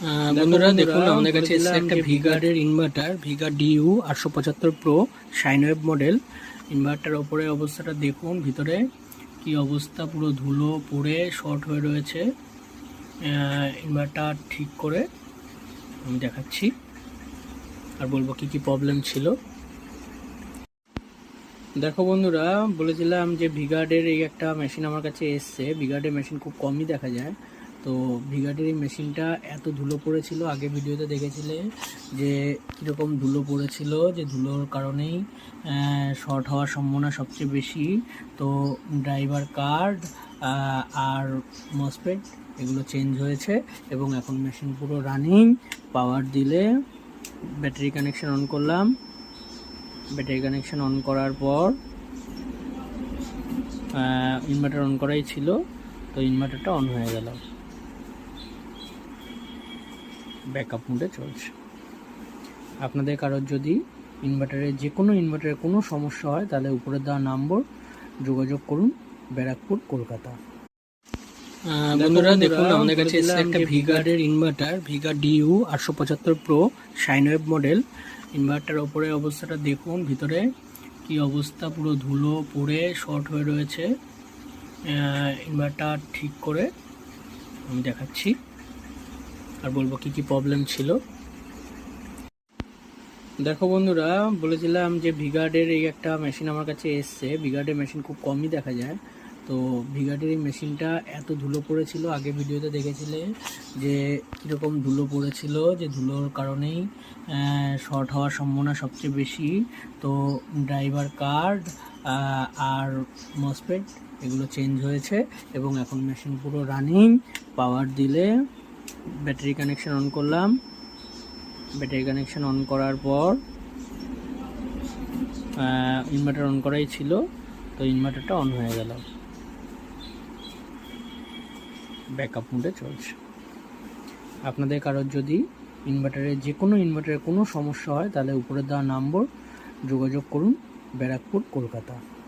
বন্ধুরা দেখুন আমাদের কাছে এসেছে একটা ভিগার্ডের inverter VGuard DU 875 pro sine wave model. Inverter ওপরে অবস্থাটা দেখুন, ভিতরে কি অবস্থা, পুরো ধুলো পড়ে শর্ট হয়ে রয়েছে। ইনভার্টার ঠিক করে আমি দেখাচ্ছি আর বলবো কি কি প্রবলেম ছিল। দেখো বন্ধুরা, বলেছিলাম যে ভিগার্ডের এই একটা মেশিন আমার কাছে এসছে। ভিগার্ডের মেশিন খুব কমই দেখা যায়, তো ভিগার্ডের এই মেশিনটা এত ধুলো পড়েছিল, আগে ভিডিওতে দেখেছিলে যে কীরকম ধুলো পড়েছিল, যে ধুলোর কারণেই শর্ট হওয়ার সম্ভাবনা সবচেয়ে বেশি। তো ড্রাইভার কার্ড আর মসফেট এগুলো চেঞ্জ হয়েছে এবং এখন মেশিন পুরো রানিং। পাওয়ার দিলে ব্যাটারি কানেকশন অন করলাম, ব্যাটারি কানেকশন অন করার পর ইনভার্টার অন করাই ছিল, তো ইনভার্টারটা অন হয়ে গেল, ব্যাকআপ মোডে চলছে। আপনাদের কারোর যদি ইনভার্টারের কোনো সমস্যা হয় তাহলে উপরে দেওয়া নম্বর যোগাযোগ করুন, ব্যারাকপুর, কলকাতা। বন্ধুরা দেখুন আমাদের কাছে এসেছে একটা ভিগার্ডের inverter VGuard DU 875 pro sine wave model. Inverter ওপরে অবস্থাটা দেখুন, ভিতরে কি অবস্থা, পুরো ধুলো পড়ে শর্ট হয়ে রয়েছে। ইনভার্টার ঠিক করে আমি দেখাচ্ছি আর বলবো কি কি প্রবলেম ছিল। দেখো বন্ধুরা, বলেছিলাম যে ভিগার্ডের এই একটা মেশিন আমার কাছে এসছে। ভিগার্ডের মেশিন খুব কমই দেখা যায়, তো ভিগার্ডের এই মেশিনটা এত ধুলো পড়েছিল, আগে ভিডিওতে দেখেছিলে যে কীরকম ধুলো পড়েছিল, যে ধুলোর কারণেই শর্ট হওয়ার সম্ভাবনা সবচেয়ে বেশি। তো ড্রাইভার কার্ড আর মসফেট এগুলো চেঞ্জ হয়েছে এবং এখন মেশিন পুরো রানিং। পাওয়ার দিলে ব্যাটারি কানেকশন অন করলাম, ব্যাটারি কানেকশন অন করার পর ইনভার্টার অন করাই ছিল, তো ইনভার্টারটা অন হয়ে গেল, ব্যাকআপ মোডে চলছে। আপনাদের কারোর যদি ইনভার্টারের কোনো সমস্যা হয় তাহলে উপরে দেওয়া নম্বর যোগাযোগ করুন, ব্যারাকপুর, কলকাতা।